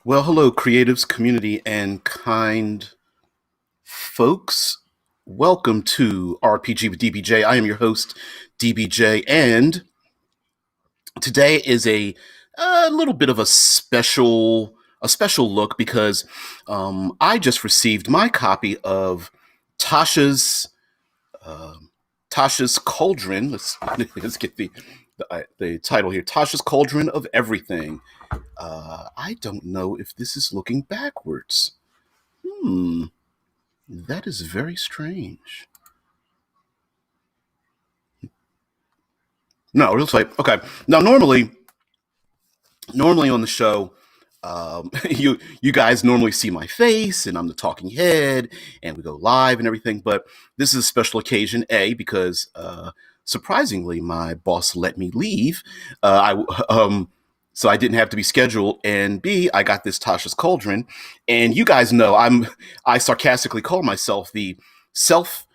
Well, hello, creatives, community, and kind folks. Welcome to RPG with DBJ. I am your host, DBJ, and today is a little bit of a special look because I just received my copy of Tasha's uh, Tasha's Cauldron. Let's get the title here. Tasha's Cauldron of Everything. I don't know if this is looking backwards. Hmm. That is very strange. No, real type. Okay. Now, normally on the show, you guys normally see my face, and I'm the talking head, and we go live and everything. But this is a special occasion. A, because surprisingly, my boss let me leave. So I didn't have to be scheduled. And B, I got this Tasha's Cauldron, and you guys know I sarcastically call myself self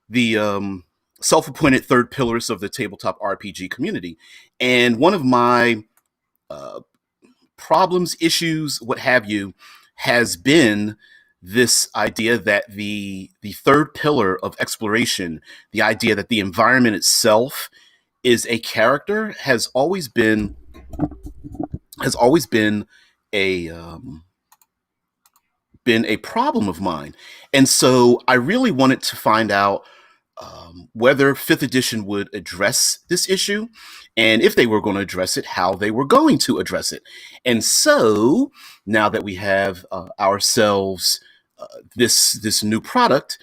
the self-appointed third pillars of the tabletop RPG community. And one of my uh, problems, issues, what have you, has been this idea that the third pillar of exploration, the idea that the environment itself is a character, has always been a been a problem of mine. And so I really wanted to find out whether fifth edition would address this issue, and if they were going to address it, how they were going to address it. And so now that we have ourselves this new product,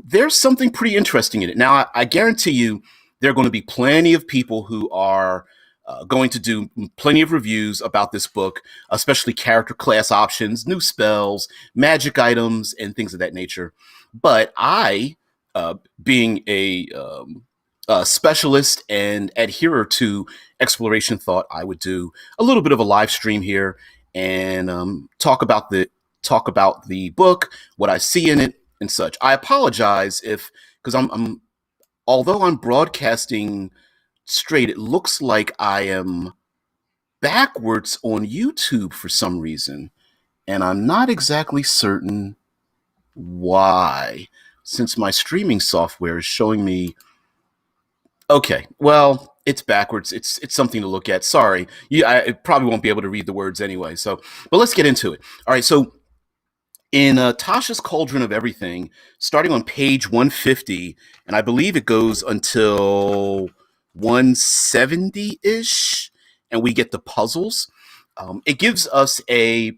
there's something pretty interesting in it. Now, I guarantee you there are going to be plenty of people who are going to do plenty of reviews about this book, especially character class options, new spells, magic items, and things of that nature. But being a specialist and adherer to exploration thought, I would do a little bit of a live stream here and talk about the book, what I see in it, and such. I apologize if because I'm although I'm broadcasting straight, it looks like I am backwards on YouTube for some reason, and I'm not exactly certain why, since my streaming software is showing me. Okay, well, it's backwards. It's something to look at. Sorry, I probably won't be able to read the words anyway. So, but let's get into it. All right, so in Tasha's Cauldron of Everything, starting on page 150, and I believe it goes until 170 ish, and we get the puzzles. It gives us an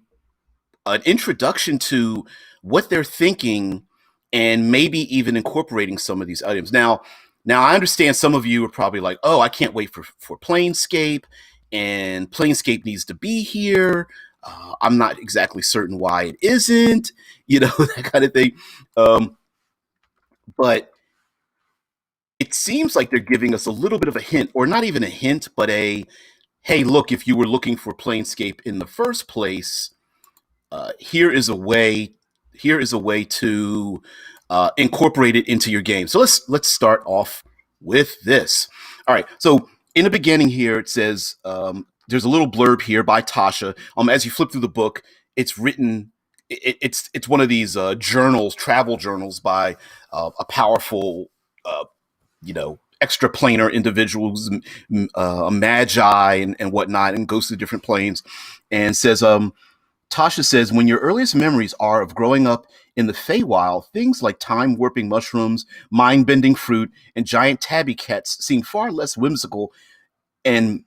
introduction to what they're thinking, and maybe even incorporating some of these items. Now I understand some of you are probably like, "Oh, I can't wait for Planescape, and Planescape needs to be here." I'm not exactly certain why it isn't, that kind of thing. Um, but it seems like they're giving us a little bit of a hint, or not even a hint, but hey, look, if you were looking for Planescape in the first place, here is a way. Here is a way to incorporate it into your game. So let's start off with this. All right. So in the beginning here, it says there's a little blurb here by Tasha. As you flip through the book, it's written. It's one of these journals, travel journals by a powerful, extraplanar individuals, magi and whatnot, and goes to different planes, and says, Tasha says, when your earliest memories are of growing up in the Feywild, things like time warping mushrooms, mind bending fruit, and giant tabby cats seem far less whimsical and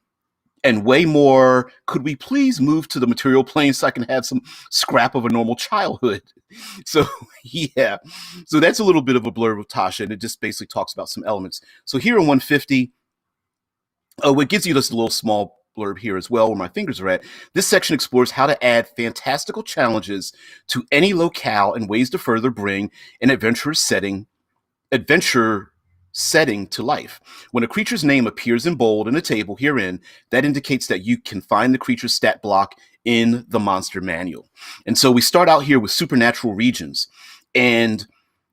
way more. Could we please move to the material plane so I can have some scrap of a normal childhood? So yeah, so that's a little bit of a blurb of Tasha, and it just basically talks about some elements. So here in 150, it gives you this little small blurb here as well, where my fingers are at. This section explores how to add fantastical challenges to any locale and ways to further bring an adventure setting to life. When a creature's name appears in bold in a table herein, that indicates that you can find the creature's stat block in the monster manual. And so we start out here with supernatural regions, and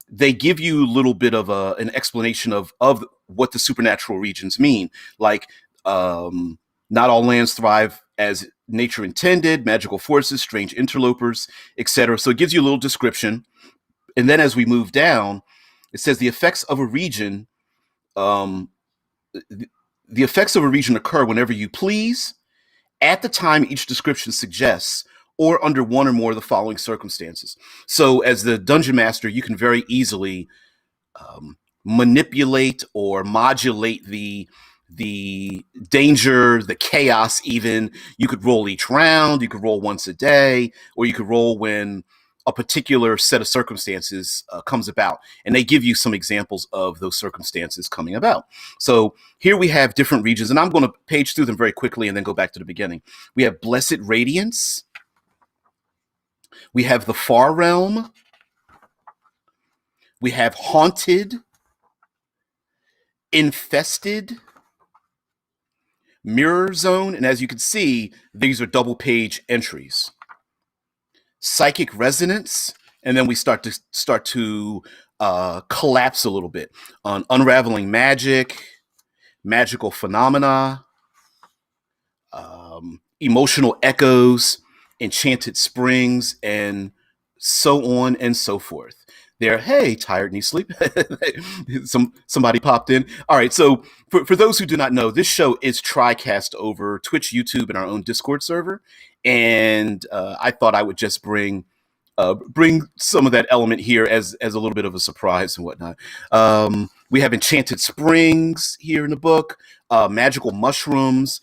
they give you a little bit of an explanation of what the supernatural regions mean. Like, not all lands thrive as nature intended, magical forces, strange interlopers, etc. So it gives you a little description. And then as we move down, it says the effects of a region, um, the effects of a region occur whenever you please, at the time each description suggests, or under one or more of the following circumstances. So as the dungeon master, you can very easily manipulate or modulate the danger, the chaos. Even you could roll each round, you could roll once a day, or you could roll when a particular set of circumstances comes about, and they give you some examples of those circumstances coming about. So here we have different regions, and I'm going to page through them very quickly and then go back to the beginning. We have Blessed Radiance, we have the Far Realm, we have Haunted, Infested, Mirror Zone, and as you can see, these are double page entries. Psychic Resonance, and then we start to collapse a little bit on Unraveling Magic, Magical Phenomena, Emotional Echoes, Enchanted Springs, and so on and so forth. There, hey, tired, need sleep. Somebody popped in. All right, so for those who do not know, this show is TriCast over Twitch, YouTube, and our own Discord server. And I thought I would just bring some of that element here as a little bit of a surprise and whatnot. We have Enchanted Springs here in the book, magical mushrooms.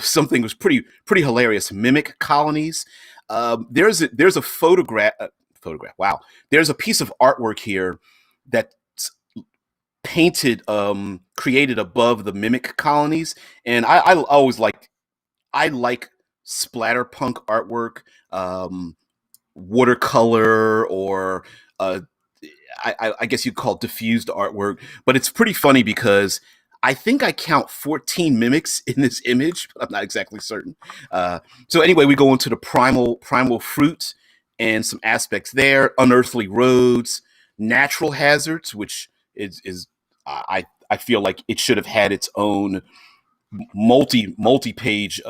Something was pretty hilarious. Mimic colonies. There's a photograph. Wow. There's a piece of artwork here that's painted, created above the mimic colonies, and I always like splatterpunk artwork, watercolor, or I guess you'd call it diffused artwork. But it's pretty funny because I think I count 14 mimics in this image, but I'm not exactly certain. So anyway, we go into the primal fruit and some aspects there, unearthly roads, natural hazards, which is I feel like it should have had its own multi-page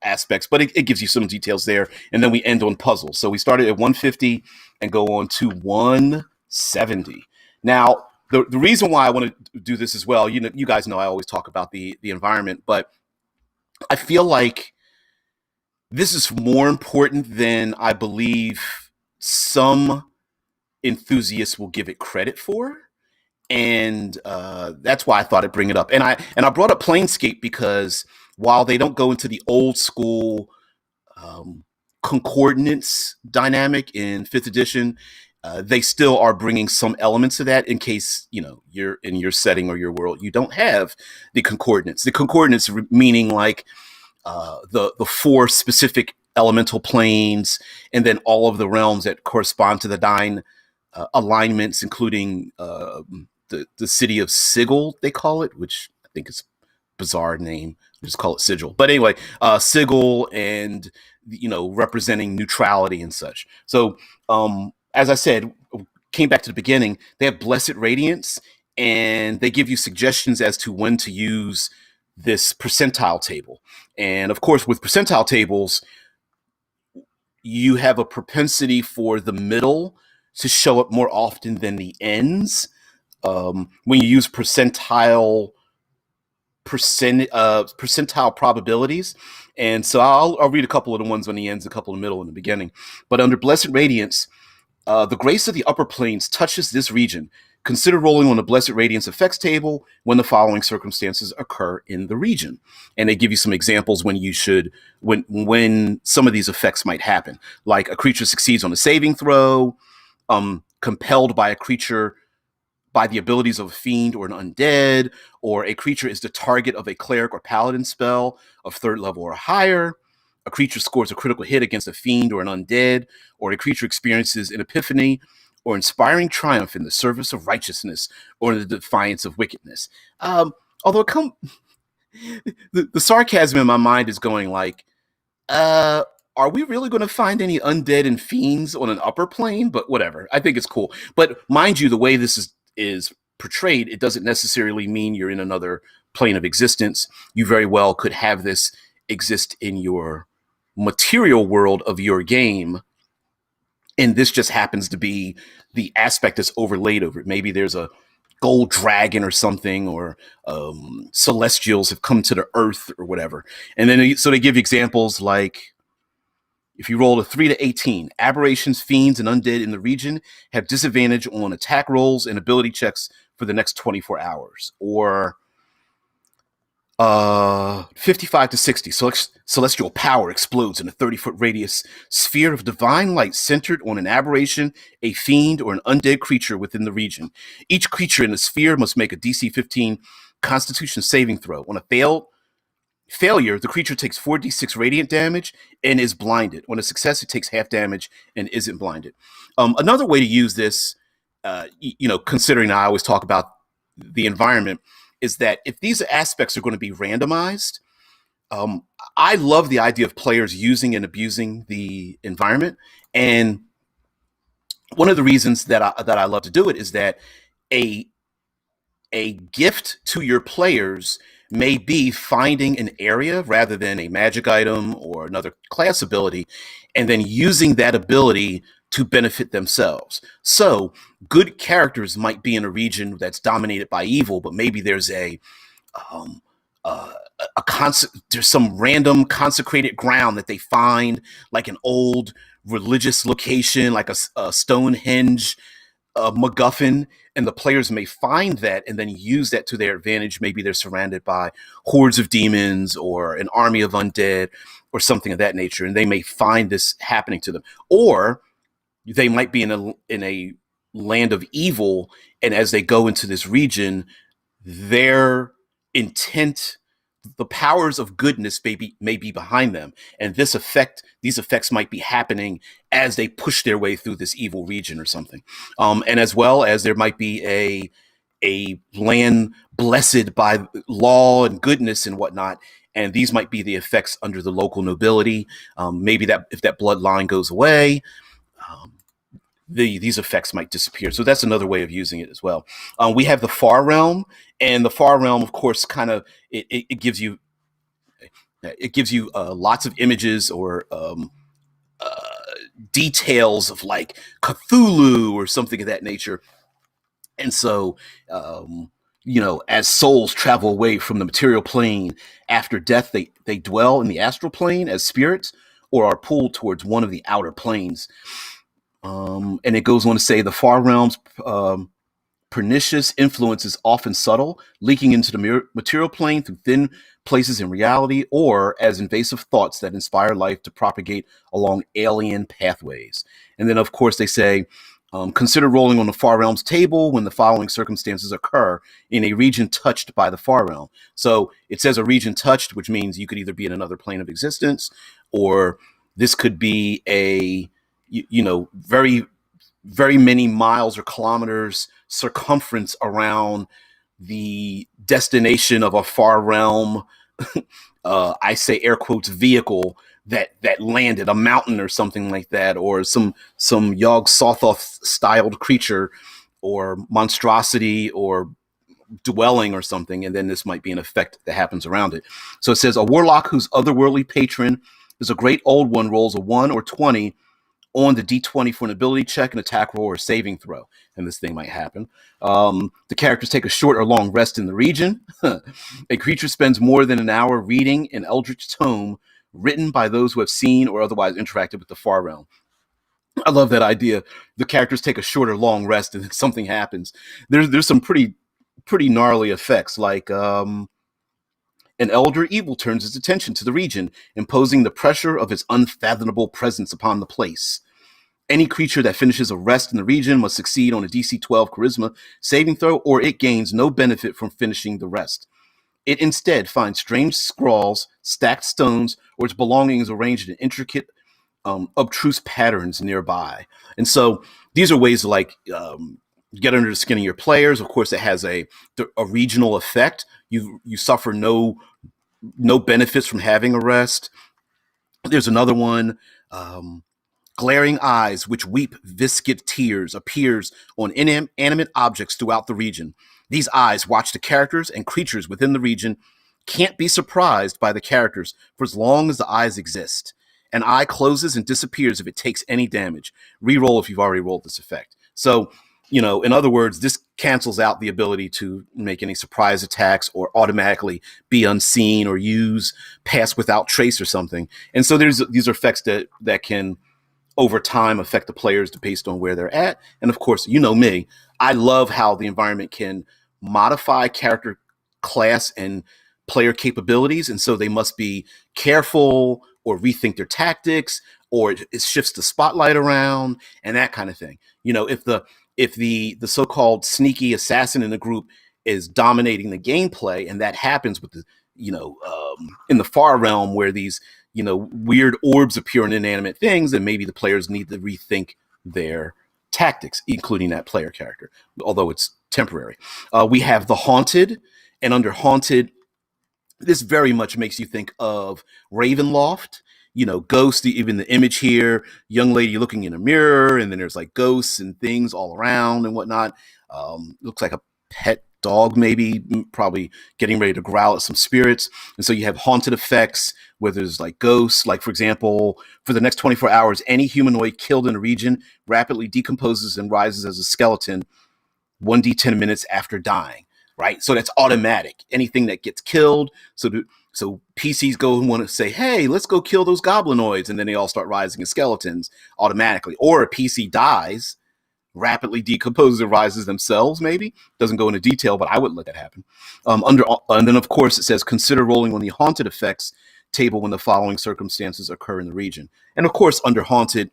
aspects, but it gives you some details there. And then we end on puzzles. So we started at 150 and go on to 170. Now, the reason why I want to do this as well, you guys know I always talk about the environment, but I feel like this is more important than I believe some enthusiasts will give it credit for. And that's why I thought I'd bring it up. And I brought up Planescape because while they don't go into the old school concordance dynamic in 5th edition, they still are bringing some elements of that in case, you're in your setting or your world, you don't have the concordance. The concordance meaning like the 4 specific elemental planes, and then all of the realms that correspond to the 9 alignments, including the city of Sigil, they call it, which I think is a bizarre name. Just call it Sigil. But anyway, Sigil, and representing neutrality and such. So as I said, came back to the beginning, they have Blessed Radiance, and they give you suggestions as to when to use this percentile table. And of course, with percentile tables, you have a propensity for the middle to show up more often than the ends. When you use percentile probabilities. And so I'll read a couple of the ones on the ends, a couple in the middle, and the beginning. But under Blessed Radiance, the grace of the upper planes touches this region. Consider rolling on the Blessed Radiance effects table when the following circumstances occur in the region. And they give you some examples when some of these effects might happen. Like a creature succeeds on a saving throw, compelled by a creature by the abilities of a fiend or an undead, or a creature is the target of a cleric or paladin spell of 3rd level or higher. A creature scores a critical hit against a fiend or an undead, or a creature experiences an epiphany or inspiring triumph in the service of righteousness or in the defiance of wickedness. Although the sarcasm in my mind is going like, are we really going to find any undead and fiends on an upper plane? But whatever. I think it's cool. But mind you, the way this is portrayed, it doesn't necessarily mean you're in another plane of existence. You very well could have this exist in your material world of your game, and this just happens to be the aspect that's overlaid over it. Maybe there's a gold dragon or something, or celestials have come to the earth or whatever. And then so they give you examples like, if you roll a 3 to 18, aberrations, fiends, and undead in the region have disadvantage on attack rolls and ability checks for the next 24 hours. Or 55 to 60, celestial power explodes in a 30-foot radius sphere of divine light centered on an aberration, a fiend, or an undead creature within the region. Each creature in the sphere must make a DC 15 Constitution saving throw. On a failure, the creature takes 4d6 radiant damage and is blinded. On a success, it takes half damage and isn't blinded. Another way to use this, considering I always talk about the environment, is that if these aspects are going to be randomized, I love the idea of players using and abusing the environment. And one of the reasons that I love to do it is that a gift to your players may be finding an area rather than a magic item or another class ability, and then using that ability to benefit themselves. So good characters might be in a region that's dominated by evil, but maybe there's there's some random consecrated ground that they find, like an old religious location, like a Stonehenge MacGuffin, and the players may find that and then use that to their advantage. Maybe they're surrounded by hordes of demons or an army of undead or something of that nature, and they may find this happening to them. Or they might be in a land of evil, and as they go into this region, their intent, the powers of goodness may be behind them, and these effects might be happening as they push their way through this evil region or something. And as well as there might be a land blessed by law and goodness and whatnot, and these might be the effects under the local nobility. Maybe that if that bloodline goes away, these effects might disappear. So that's another way of using it as well. We have the Far Realm, and the Far Realm, of course, kind of it gives you lots of images or details of like Cthulhu or something of that nature. And so, as souls travel away from the material plane after death, they dwell in the astral plane as spirits or are pulled towards one of the outer planes. And it goes on to say the Far Realm's pernicious influence is often subtle, leaking into the material plane through thin places in reality, or as invasive thoughts that inspire life to propagate along alien pathways. And then, of course, they say, consider rolling on the Far Realm's table when the following circumstances occur in a region touched by the Far Realm. So it says a region touched, which means you could either be in another plane of existence, or this could be a very, very many miles or kilometers circumference around the destination of a Far Realm, I say air quotes, vehicle that landed, a mountain or something like that, or some Yog-Sothoth styled creature or monstrosity or dwelling or something, and then this might be an effect that happens around it. So it says a warlock whose otherworldly patron is a great old one rolls a 1 or 20 on the D20 for an ability check, an attack roll, or saving throw, and this thing might happen. The characters take a short or long rest in the region. A creature spends more than an hour reading an eldritch tome written by those who have seen or otherwise interacted with the Far Realm. I love that idea. The characters take a short or long rest and something happens. There's some pretty gnarly effects, like an elder evil turns its attention to the region, imposing the pressure of its unfathomable presence upon the place. Any creature that finishes a rest in the region must succeed on a DC 12 Charisma saving throw, or it gains no benefit from finishing the rest. It instead finds strange scrawls, stacked stones, or its belongings arranged in intricate, obtruse patterns nearby. And so these are ways to get under the skin of your players. Of course, it has a regional effect. You suffer no benefits from having a rest. There's another one. Glaring eyes, which weep viscid tears, appears on inanimate objects throughout the region. These eyes watch the characters and creatures within the region can't be surprised by the characters for as long as the eyes exist. An eye closes and disappears if it takes any damage. Reroll if you've already rolled this effect. So, in other words, this cancels out the ability to make any surprise attacks or automatically be unseen or use pass without trace or something. And so these are effects that can over time affect the players based on where they're at. And of course, me, I love how the environment can modify character class and player capabilities. And so they must be careful or rethink their tactics, or it shifts the spotlight around and that kind of thing. If the so-called sneaky assassin in the group is dominating the gameplay, and that happens with the, in the far realm where these, weird orbs appear in inanimate things, and maybe the players need to rethink their tactics, including that player character, although it's temporary. We have the Haunted, and under Haunted, this very much makes you think of Ravenloft, ghost, even the image here, young lady looking in a mirror, and then there's like ghosts and things all around and whatnot. Looks like a pet dog, maybe, probably getting ready to growl at some spirits. And so you have haunted effects where there's like ghosts, like for example, for the next 24 hours, any humanoid killed in a region rapidly decomposes and rises as a skeleton 1d10 minutes after dying, right? So that's automatic. Anything that gets killed. So PCs go and want to say, hey, let's go kill those goblinoids. And then they all start rising as skeletons automatically. Or a PC dies, rapidly decomposes and rises themselves, maybe. Doesn't go into detail, but I wouldn't let that happen. And then, of course, it says, consider rolling on the haunted effects table when the following circumstances occur in the region. And, of course, under haunted,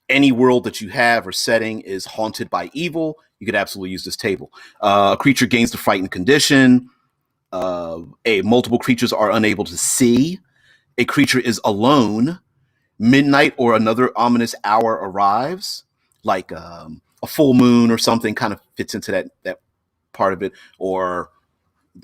any world that you have or setting is haunted by evil, you could absolutely use this table. A creature gains the frightened condition. Multiple creatures are unable to see. A creature is alone. Midnight or another ominous hour arrives, like a full moon or something kind of fits into that part of it, or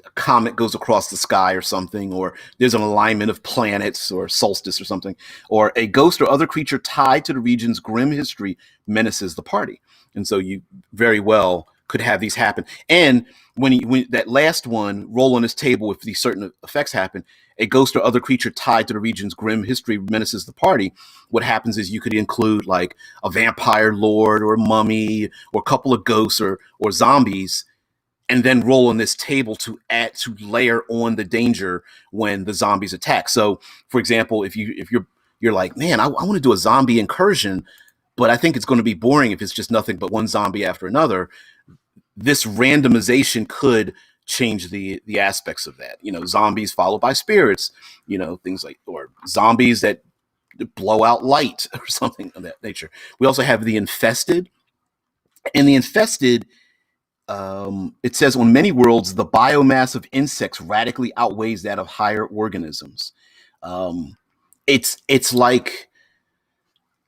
a comet goes across the sky or something, or there's an alignment of planets or solstice or something, or a ghost or other creature tied to the region's grim history menaces the party. And so you very well could have these happen. And when that last one, roll on this table, if these certain effects happen, a ghost or other creature tied to the region's grim history menaces the party, what happens is you could include like a vampire lord or a mummy or a couple of ghosts or zombies, and then roll on this table to layer on the danger when the zombies attack. So, for example, if you're like, man, I want to do a zombie incursion, but I think it's going to be boring if it's just nothing but one zombie after another. This randomization could change the aspects of that. Zombies followed by spirits, things like, or zombies that blow out light or something of that nature. We also have the Infested, and the Infested, it says, on many worlds, the biomass of insects radically outweighs that of higher organisms. It's like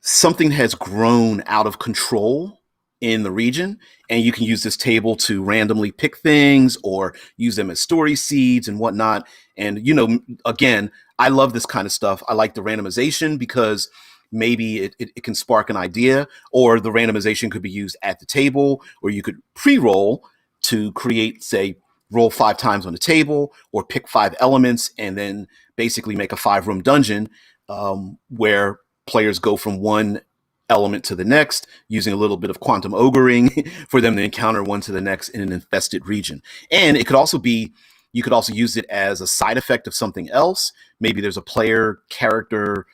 something has grown out of control in the region, and you can use this table to randomly pick things or use them as story seeds and whatnot. And, again, I love this kind of stuff. I like the randomization because maybe it can spark an idea, or the randomization could be used at the table, or you could pre-roll to create, say, roll 5 times on the table, or pick 5 elements and then basically make a 5-room dungeon where players go from one element to the next, using a little bit of quantum ogering for them to encounter one to the next in an infested region. And it could also be, you could also use it as a side effect of something else. Maybe there's a player character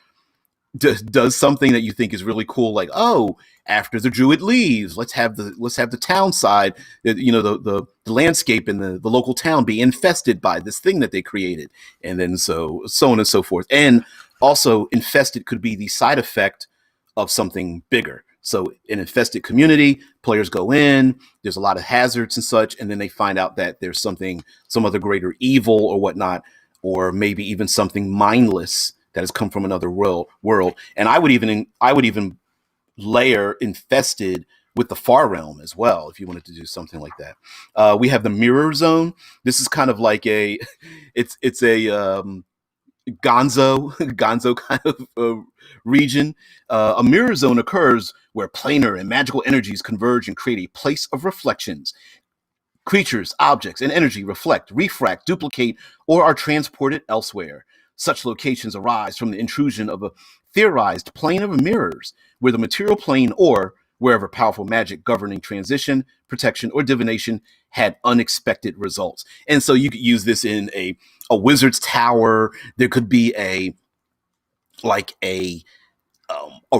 does something that you think is really cool, like, oh, after the druid leaves, let's have the town side, the landscape in the local town be infested by this thing that they created, and then so on and so forth. And also, infested could be the side effect of something bigger. So an infested community, players go in, there's a lot of hazards and such, and then they find out that there's some other greater evil or whatnot, or maybe even something mindless that has come from another world. And I would even layer infested with the far realm as well, if you wanted to do something like that. We have the mirror zone. This is kind of like it's a gonzo kind of region. A mirror zone occurs where planar and magical energies converge and create a place of reflections. Creatures, objects, and energy reflect, refract, duplicate, or are transported elsewhere. Such locations arise from the intrusion of a theorized plane of mirrors, where the material plane or wherever powerful magic governing transition, protection, or divination had unexpected results. And so you could use this in a wizard's tower. There could be like a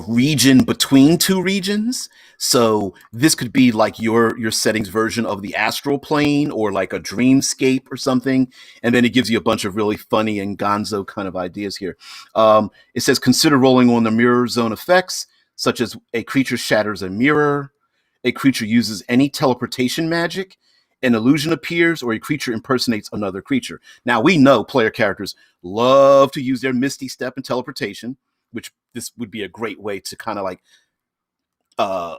region between two regions. So this could be like your settings version of the astral plane or like a dreamscape or something. And then it gives you a bunch of really funny and gonzo kind of ideas here. It says consider rolling on the mirror zone effects, such as a creature shatters a mirror, a creature uses any teleportation magic, an illusion appears, or a creature impersonates another creature. Now we know player characters love to use their Misty Step and teleportation, which this would be a great way to kind of like uh,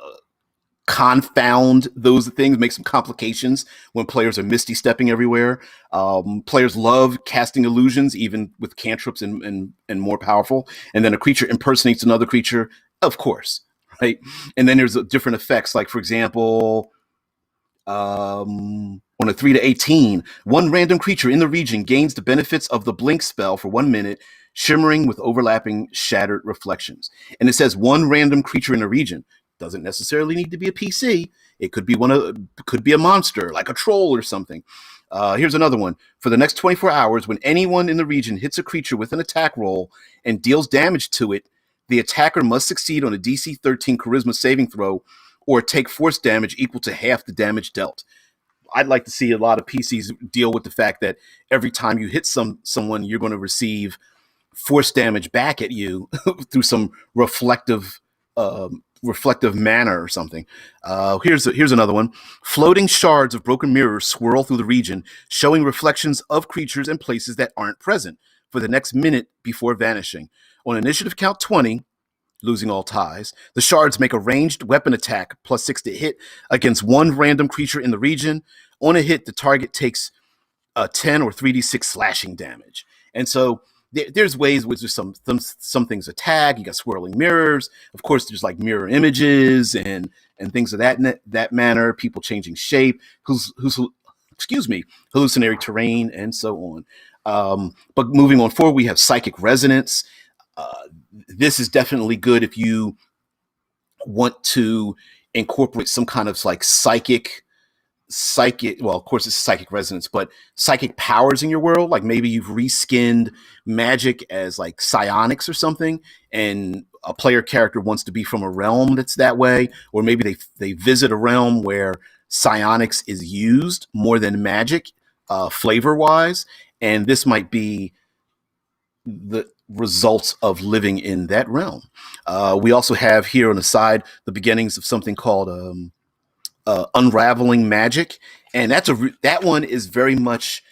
confound those things, make some complications when players are Misty Stepping everywhere. Players love casting illusions, even with cantrips and more powerful. And then a creature impersonates another creature, of course, right? And then there's different effects, like for example, on a 3 to 18, one random creature in the region gains the benefits of the blink spell for 1 minute, shimmering with overlapping shattered reflections. And it says one random creature in a region. Doesn't necessarily need to be a PC. It could be could be a monster, like a troll or something. Here's another one. For the next 24 hours, when anyone in the region hits a creature with an attack roll and deals damage to it, the attacker must succeed on a DC 13 Charisma saving throw or take force damage equal to half the damage dealt. I'd like to see a lot of PCs deal with the fact that every time you hit someone, you're going to receive force damage back at you through some reflective manner or something. Here's another one. Floating shards of broken mirrors swirl through the region, showing reflections of creatures and places that aren't present for the next minute before vanishing. On initiative count 20, losing all ties, the shards make a ranged weapon attack +6 to hit against one random creature in the region. On a hit, the target takes 10 or 3d6 slashing damage. And so there's ways with some things attack. You got swirling mirrors. Of course, there's like mirror images and things of that manner. People changing shape, hallucinatory terrain, and so on. But moving on forward, we have psychic resonance. This is definitely good if you want to incorporate some kind of like psychic, well, of course it's psychic resonance, but psychic powers in your world. Like maybe you've reskinned magic as like psionics or something, and a player character wants to be from a realm that's that way, or maybe they visit a realm where psionics is used more than magic, flavor wise, and this might be the results of living in that realm. We also have here on the side the beginnings of something called unraveling magic, and that one is very much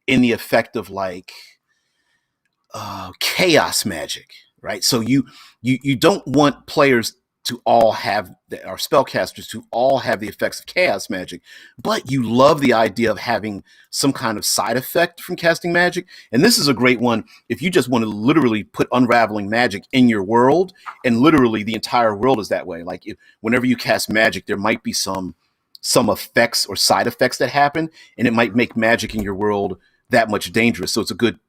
in the effect of like chaos magic, right? So you don't want players to all have our spellcasters to all have the effects of chaos magic, but you love the idea of having some kind of side effect from casting magic. And this is a great one if you just want to literally put unraveling magic in your world, and literally the entire world is that way. Like whenever you cast magic, there might be some effects or side effects that happen, and it might make magic in your world that much dangerous. So it's a good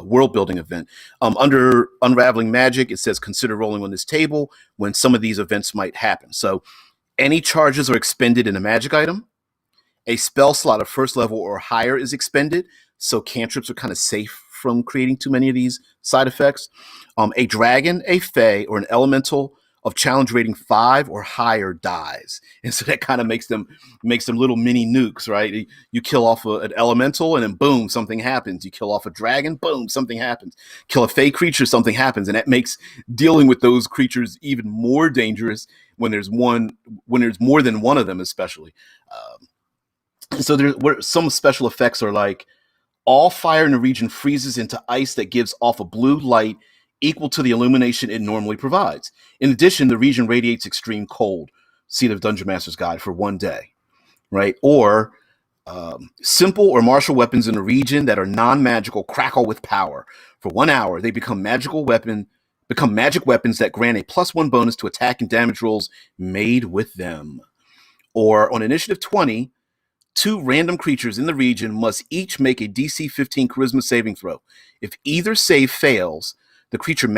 world building event. Under unraveling magic, it says consider rolling on this table when some of these events might happen. So any charges are expended in a magic item. A spell slot of first level or higher is expended, so cantrips are kind of safe from creating too many of these side effects. A dragon, a fae, or an elemental of challenge rating 5 or higher dies, and so that kind of makes them little mini nukes, right? You kill off an elemental, and then boom, something happens. You kill off a dragon, boom, something happens. Kill a fae creature, something happens, and that makes dealing with those creatures even more dangerous when there's more than one of them, especially. So some special effects are like all fire in the region freezes into ice that gives off a blue light equal to the illumination it normally provides. In addition, the region radiates extreme cold. See the Dungeon Master's Guide for 1 day, right? Or simple or martial weapons in the region that are non-magical crackle with power. For 1 hour, they become magic weapons that grant a +1 bonus to attack and damage rolls made with them. Or on initiative 20, 2 random creatures in the region must each make a DC 15 Charisma saving throw. If either save fails, the creatures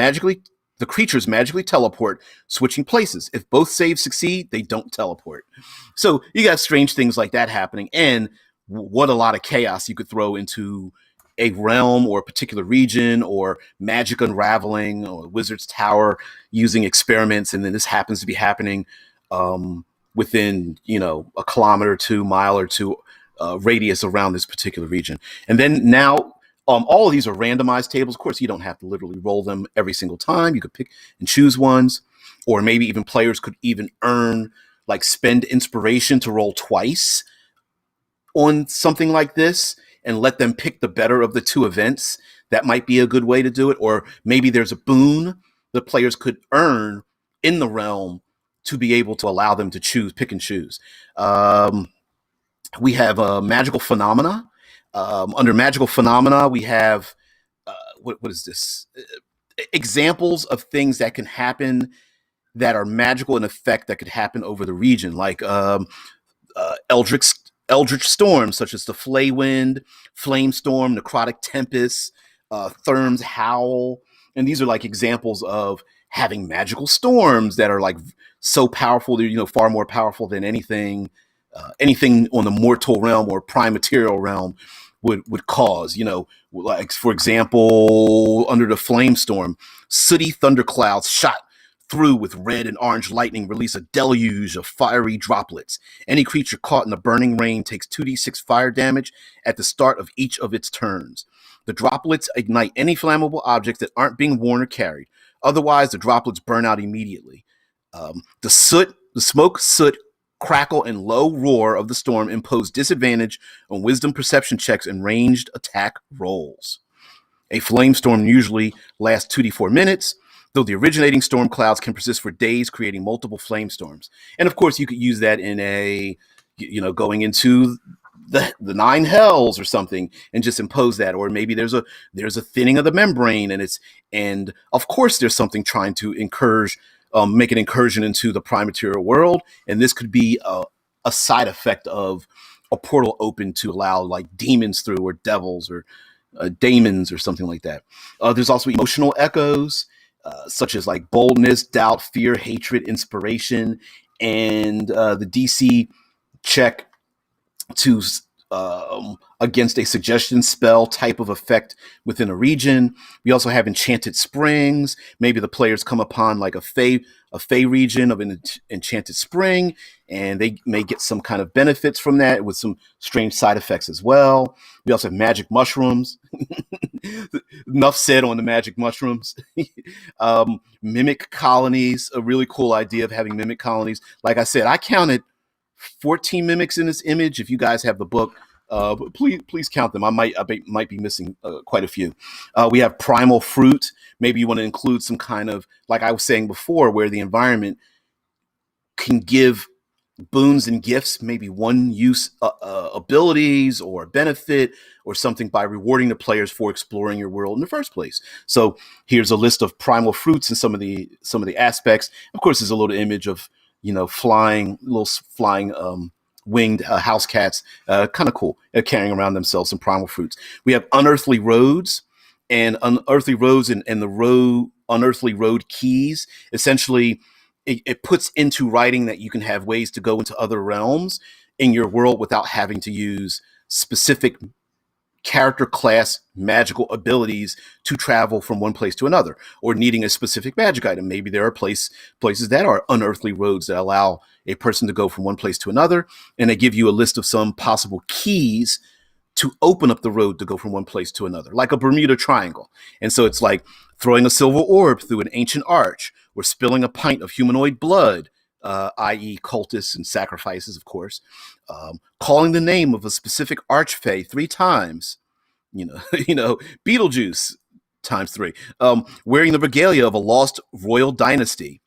magically teleport, switching places. If both saves succeed, they don't teleport. So you got strange things like that happening, and what a lot of chaos you could throw into a realm or a particular region, or magic unraveling, or Wizard's Tower using experiments, and then this happens to be happening within, a kilometer, 2 mile or 2 radius around this particular region. And then now, all of these are randomized tables. Of course, you don't have to literally roll them every single time. You could pick and choose ones, or maybe even players could even spend inspiration to roll twice on something like this and let them pick the better of the 2 events. That might be a good way to do it. Or maybe there's a boon the players could earn in the realm to be able to allow them to pick and choose. We have magical phenomena. Under magical phenomena, we have, what is this? Examples of things that can happen that are magical in effect that could happen over the region, like eldritch storms, such as the Flaywind, Flamestorm, Necrotic Tempest, Therm's Howl. And these are like examples of having magical storms that are like so powerful, they're, far more powerful than anything on the mortal realm or prime material realm would cause. Like, for example, under the Flamestorm, sooty thunderclouds shot through with red and orange lightning release a deluge of fiery droplets. Any creature caught in the burning rain takes 2d6 fire damage at the start of each of its turns. The droplets ignite any flammable objects that aren't being worn or carried. Otherwise, the droplets burn out immediately. The smoke, soot, crackle, and low roar of the storm impose disadvantage on wisdom perception checks and ranged attack rolls. A flamestorm usually lasts 2d4 minutes, though the originating storm clouds can persist for days, creating multiple flamestorms. And of course, you could use that in going into the 9 hells or something and just impose that. Or maybe there's a thinning of the membrane, and of course there's something trying to make an incursion into the prime material world, and this could be a side effect of a portal open to allow like demons through, or devils, or daemons, or something like that. There's also emotional echoes, such as like boldness, doubt, fear, hatred, inspiration, and the DC check to against a suggestion spell type of effect within a region. We also have Enchanted Springs. Maybe the players come upon like a fey region of an enchanted spring, and they may get some kind of benefits from that with some strange side effects as well. We also have magic mushrooms. Enough said on the magic mushrooms. Mimic colonies, a really cool idea of having mimic colonies. Like I said, I counted 14 mimics in this image. If you guys have the book, please count them. I might be missing quite a few. We have Primal Fruit. Maybe you want to include some kind of, like I was saying before, where the environment can give boons and gifts, maybe one use abilities or benefit or something, by rewarding the players for exploring your world in the first place. So here's a list of primal fruits and some of the aspects. Of course, there's a little image of flying winged house cats, kind of cool, carrying around themselves some primal fruits. We have unearthly roads, and unearthly roads and the unearthly road keys. Essentially, it puts into writing that you can have ways to go into other realms in your world without having to use specific character class magical abilities to travel from one place to another, or needing a specific magic item. Maybe there are places that are unearthly roads that allow a person to go from one place to another, and they give you a list of some possible keys to open up the road to go from one place to another, like a Bermuda Triangle. And so it's like throwing a silver orb through an ancient arch, or spilling a pint of humanoid blood, i.e. cultists and sacrifices, of course, calling the name of a specific archfey 3 times, Beetlejuice times 3, wearing the regalia of a lost royal dynasty,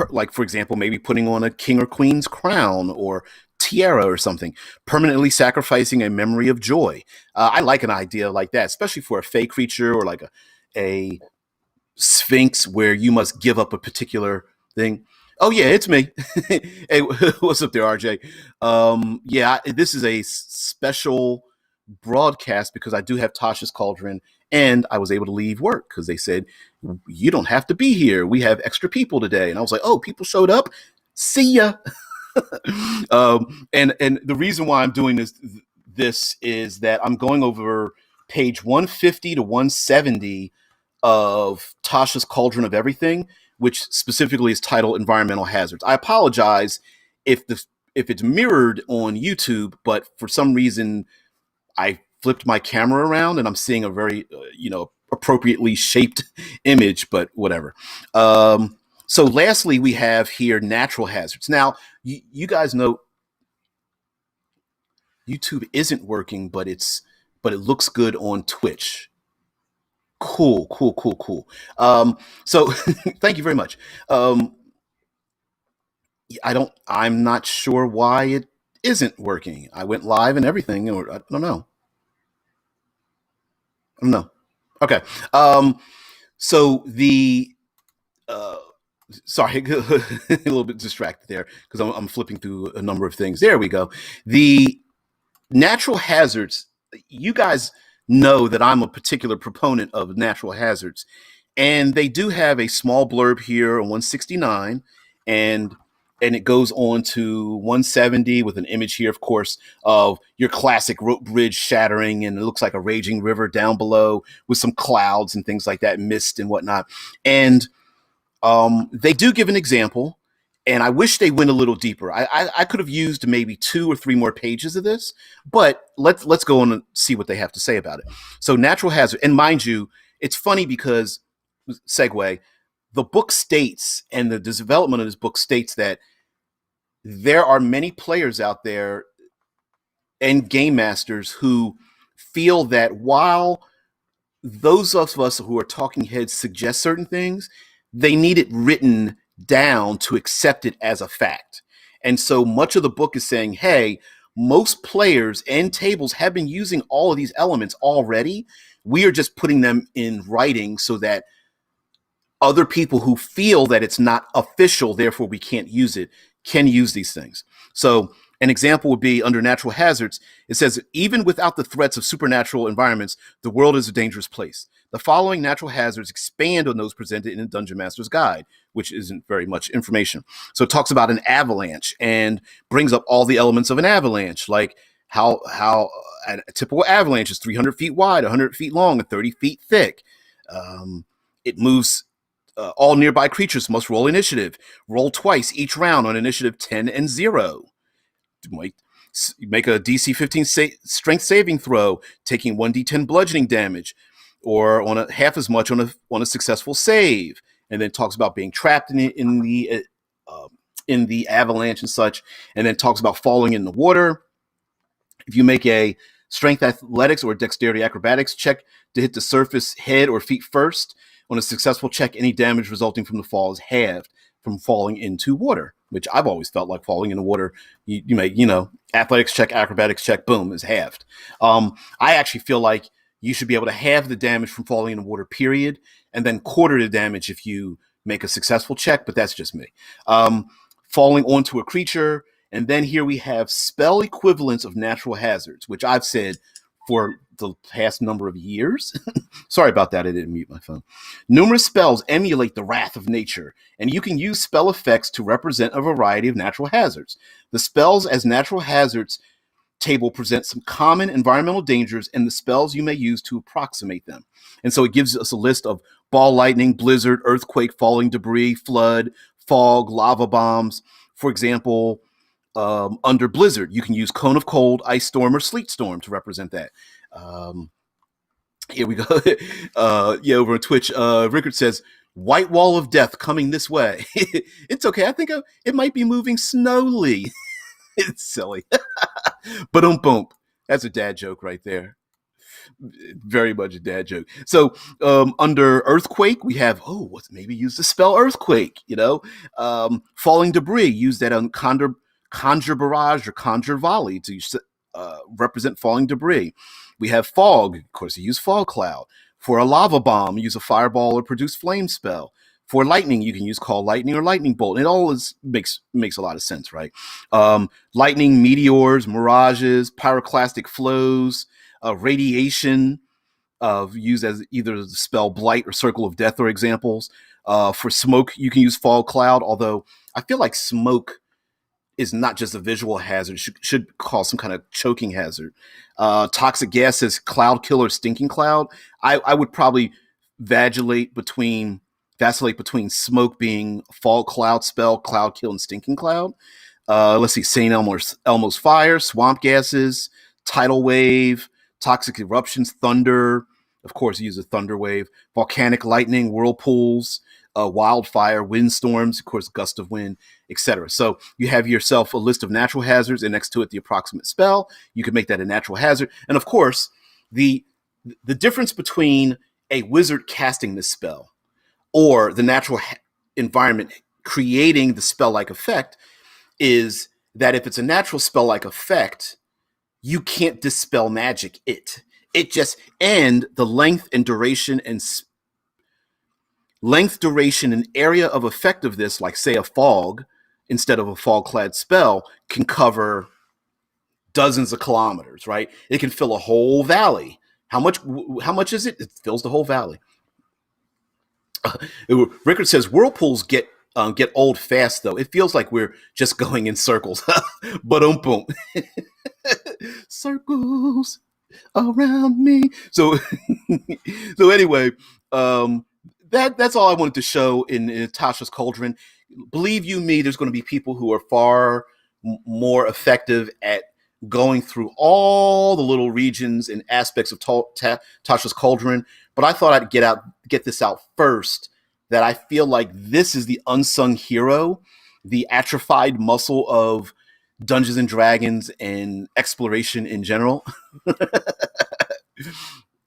like, for example, maybe putting on a king or queen's crown or tiara or something, permanently sacrificing a memory of joy. I like an idea like that, especially for a fey creature, or like a sphinx where you must give up a particular thing. Oh yeah, it's me. Hey, what's up there, RJ? Yeah, this is a special broadcast because I do have Tasha's Cauldron, and I was able to leave work because they said you don't have to be here. We have extra people today, and I was like, oh, people showed up. See ya. And the reason why I'm doing this is that I'm going over page 150 to 170 of Tasha's Cauldron of Everything, which specifically is titled Environmental Hazards. I apologize if it's mirrored on YouTube, but for some reason I flipped my camera around and I'm seeing a very appropriately shaped image, but whatever. So lastly, we have here natural hazards. Now, you guys know YouTube isn't working, but it looks good on Twitch. Cool, cool, cool, cool. So thank you very much. I'm not sure why it isn't working. I went live and everything, or I don't know. I don't know. Okay. So the sorry, a little bit distracted there because I'm flipping through a number of things. There we go. The natural hazards. You guys know that I'm a particular proponent of natural hazards, and they do have a small blurb here on 169, and it goes on to 170 with an image here, of course, of your classic rope bridge shattering, and it looks like a raging river down below with some clouds and things like that, mist and whatnot. And they do give an example, and I wish they went a little deeper. I could have used maybe 2 or 3 more pages of this, but let's go on and see what they have to say about it. So natural hazard, and mind you, it's funny because segue, the book states, and the development of this book states that there are many players out there and game masters who feel that while those of us who are talking heads suggest certain things, they need it written down to accept it as a fact. And so much of the book is saying, hey, most players and tables have been using all of these elements already. We are just putting them in writing so that other people who feel that it's not official, therefore we can't use it, can use these things. So an example would be under natural hazards. It says, even without the threats of supernatural environments, the world is a dangerous place. The following natural hazards expand on those presented in the Dungeon Master's Guide, which isn't very much information. So it talks about an avalanche and brings up all the elements of an avalanche, like how a typical avalanche is 300 feet wide, 100 feet long, and 30 feet thick. It moves. All nearby creatures must roll initiative. Roll twice each round on initiative 10 and 0. Make a DC 15 strength saving throw, taking 1d10 bludgeoning damage, or on half as much on a successful save. And then talks about being trapped in the avalanche and such. And then talks about falling in the water. If you make a strength athletics or dexterity acrobatics check to hit the surface head or feet first, on a successful check, any damage resulting from the fall is halved from falling into water, which I've always felt like falling into water. You make, athletics check, acrobatics check, boom, is halved. I actually feel like you should be able to halve the damage from falling into water, period, and then quarter the damage if you make a successful check, but that's just me. Falling onto a creature, and then here we have spell equivalents of natural hazards, which I've said for the past number of years. Sorry about that. I didn't mute my phone. Numerous spells emulate the wrath of nature, and you can use spell effects to represent a variety of natural hazards. The spells as natural hazards table presents some common environmental dangers and the spells you may use to approximate them. And so it gives us a list of ball lightning, blizzard, earthquake, falling debris, flood, fog, lava bombs. For example, under blizzard, you can use cone of cold, ice storm, or sleet storm to represent that. Here we go. Over on Twitch, Rickard says, white wall of death coming this way. It's okay. I think it might be moving slowly. It's silly. But boom. That's a dad joke right there. Very much a dad joke. So under earthquake, we have, maybe use the spell earthquake, falling debris, use that on conjure barrage or conjure volley to represent falling debris. We have fog, of course, you use fog cloud. For a lava bomb, use a fireball or produce flame spell. For lightning, you can use Call Lightning or Lightning Bolt. It all makes a lot of sense, right? Lightning, meteors, mirages, pyroclastic flows, radiation, used as either the spell Blight or Circle of Death are examples. For smoke, you can use Fog Cloud, although I feel like smoke is not just a visual hazard, should cause some kind of choking hazard. Toxic gases, Cloud Killer, Stinking Cloud. I would probably vacillate between smoke being Fog Cloud spell, Cloud Kill, and Stinking Cloud. Let's see, St. Elmo's Fire, Swamp Gases, Tidal Wave, Toxic Eruptions, Thunder. Of course, use a Thunder Wave. Volcanic Lightning, Whirlpools, Wildfire, Windstorms, of course, Gust of Wind, etc. So you have yourself a list of natural hazards, and next to it, the approximate spell. You can make that a natural hazard. And of course, the difference between a wizard casting this spell or the natural environment creating the spell-like effect is that if it's a natural spell-like effect, you can't dispel magic it. It just, and the length, duration, and area of effect of this, like say a fog, instead of a fog-clad spell, can cover dozens of kilometers, right? It can fill a whole valley. How much is it? It fills the whole valley. Rickard says whirlpools get old fast, though. It feels like we're just going in circles. But boom. Circles around me. So anyway, that's all I wanted to show in Tasha's Cauldron. Believe you me, there's going to be people who are far more effective at going through all the little regions and aspects of Tasha's Cauldron. But I thought I'd get this out first, that I feel like this is the unsung hero, the atrophied muscle of Dungeons and Dragons and exploration in general.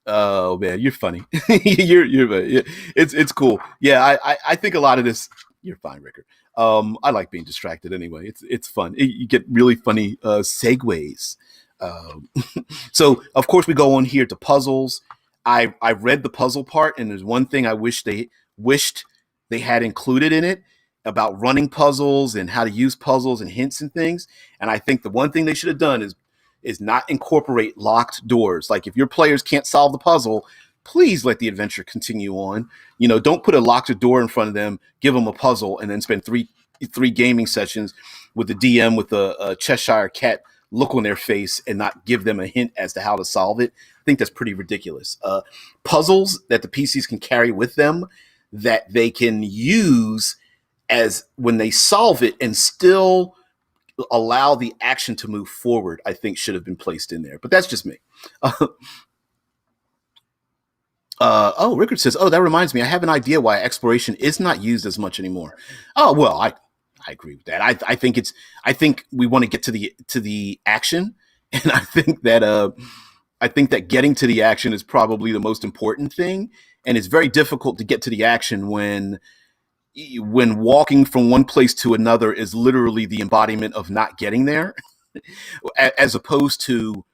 Oh man, you're funny. It's cool. Yeah, I think a lot of this. You're fine, Rickard. I like being distracted anyway. It's fun. You get really funny segues. So of course we go on here to puzzles. I read the puzzle part, and there's one thing I wished they had included in it about running puzzles and how to use puzzles and hints and things. And I think the one thing they should have done is not incorporate locked doors. Like if your players can't solve the puzzle, please let the adventure continue on. Don't put a locked door in front of them, give them a puzzle, and then spend three gaming sessions with the DM with a Cheshire cat look on their face and not give them a hint as to how to solve it. I think that's pretty ridiculous. Puzzles that the PCs can carry with them that they can use as when they solve it and still allow the action to move forward, I think should have been placed in there. But that's just me. Rickard says, that reminds me, I have an idea why exploration is not used as much anymore. Oh, well, I agree with that. I think we want to get to the action. And I think that getting to the action is probably the most important thing. And it's very difficult to get to the action when walking from one place to another is literally the embodiment of not getting there, as opposed to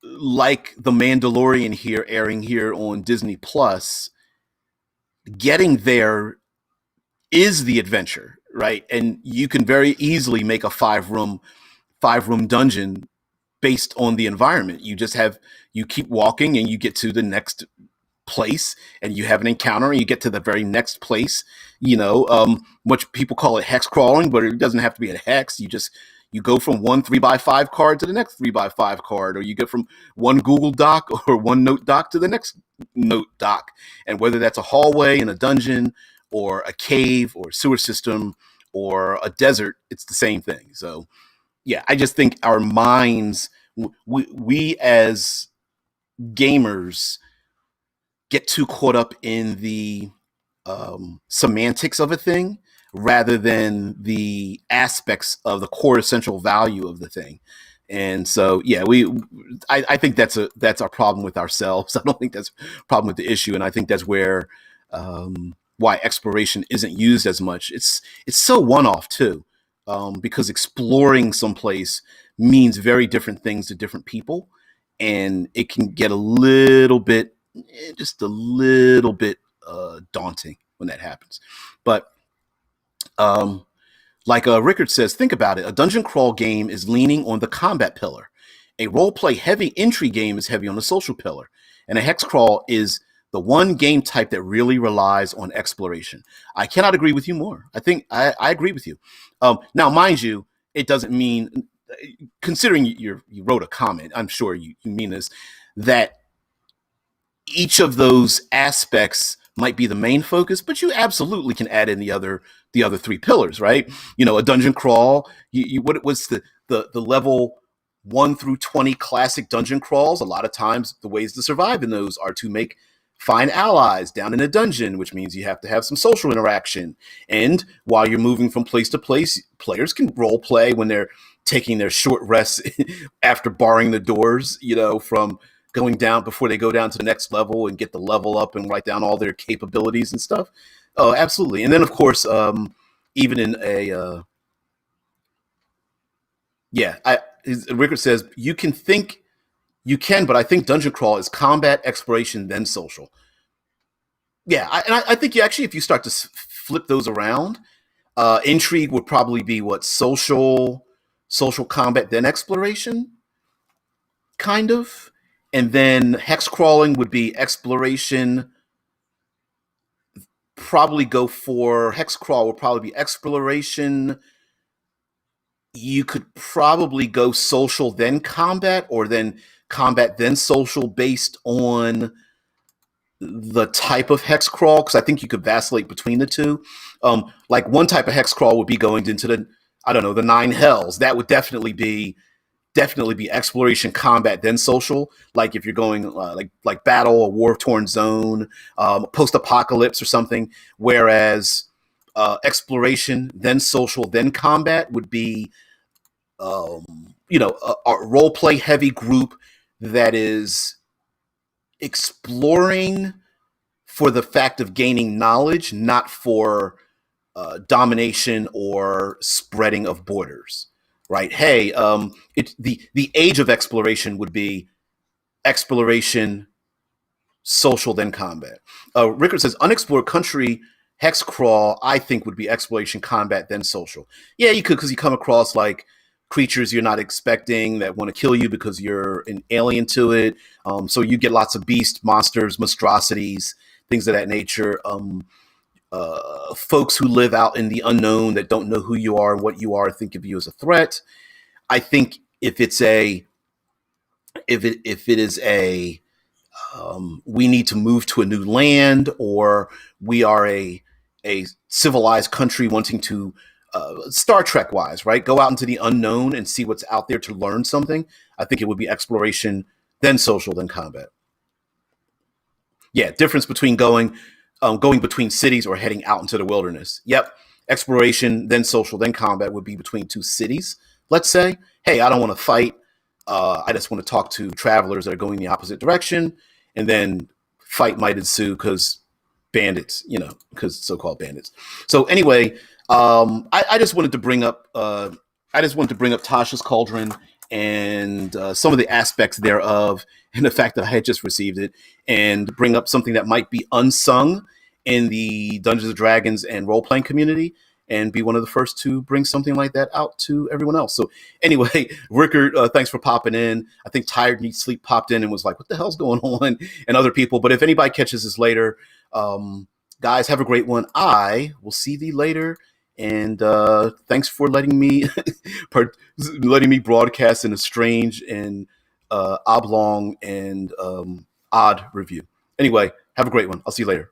like The Mandalorian here, airing here on Disney Plus, getting there is the adventure, right? And you can very easily make a five room dungeon based on the environment. You keep walking and you get to the next place and you have an encounter and you get to the very next place, which people call it hex crawling, but it doesn't have to be a hex. You go from one 3x5 card to the next 3x5 card, or you get from one Google Doc or one Note Doc to the next Note Doc. And whether that's a hallway in a dungeon or a cave or a sewer system or a desert, it's the same thing. So yeah, I just think our minds, we as gamers get too caught up in the semantics of a thing rather than the aspects of the core essential value of the thing. And so, yeah, I think that's our problem with ourselves. I don't think that's a problem with the issue. And I think that's where, why exploration isn't used as much. It's so one-off too, because exploring someplace means very different things to different people. And it can get just a little bit daunting when that happens. But like Rickard says, think about it. A dungeon crawl game is leaning on the combat pillar. A role-play heavy entry game is heavy on the social pillar. And a hex crawl is the one game type that really relies on exploration. I cannot agree with you more. I think I agree with you. Now, mind you, it doesn't mean, considering you wrote a comment, I'm sure you mean this, that each of those aspects might be the main focus, but you absolutely can add in the other three pillars, right? You know, a dungeon crawl. What was the level 1 through 20 classic dungeon crawls? A lot of times, the ways to survive in those are to find allies down in a dungeon, which means you have to have some social interaction. And while you're moving from place to place, players can role play when they're taking their short rests after barring the doors, you know, from going down before they go down to the next level and get the level up and write down all their capabilities and stuff. Oh, absolutely. And then, of course, even in a Rickard says you can, but I think dungeon crawl is combat, exploration, then social. Yeah, I think actually, if you start to flip those around, intrigue would probably be what, social combat, then exploration, kind of. And then hex crawling would be exploration. Hex crawl would probably be exploration. You could probably go social then combat, or then combat then social, based on the type of hex crawl, because I think you could vacillate between the two. Like one type of hex crawl would be going into the 9 hells. That would definitely be exploration, combat, then social. Like if you're going like battle, a war-torn zone, post-apocalypse or something. Whereas exploration, then social, then combat would be a role-play heavy group that is exploring for the fact of gaining knowledge, not for domination or spreading of borders. Right? Hey, the age of exploration would be exploration, social, then combat. Rickard says unexplored country hex crawl, I think, would be exploration, combat, then social. Yeah, you could, because you come across like creatures you're not expecting that want to kill you because you're an alien to it. So you get lots of beasts, monsters, monstrosities, things of that nature. Folks who live out in the unknown that don't know who you are and what you are think of you as a threat. I think if it is a we need to move to a new land, or we are a civilized country wanting to Star Trek wise, right, go out into the unknown and see what's out there to learn something, I think it would be exploration, then social, then combat. Yeah, difference between going between cities or heading out into the wilderness. Yep. Exploration, then social, then combat would be between two cities. Let's say, hey, I don't want to fight. I just want to talk to travelers that are going the opposite direction. And then fight might ensue because bandits, because so-called bandits. So anyway, I just wanted to bring up Tasha's Cauldron and some of the aspects thereof, and the fact that I had just received it, and bring up something that might be unsung in the Dungeons & Dragons and role-playing community, and be one of the first to bring something like that out to everyone else. So anyway, Rickard, thanks for popping in. I think Tired Needs Sleep popped in and was like, what the hell's going on? And other people. But if anybody catches this later, guys, have a great one. I will see thee later. And thanks for letting me broadcast in a strange and oblong and odd review. Anyway, have a great one. I'll see you later.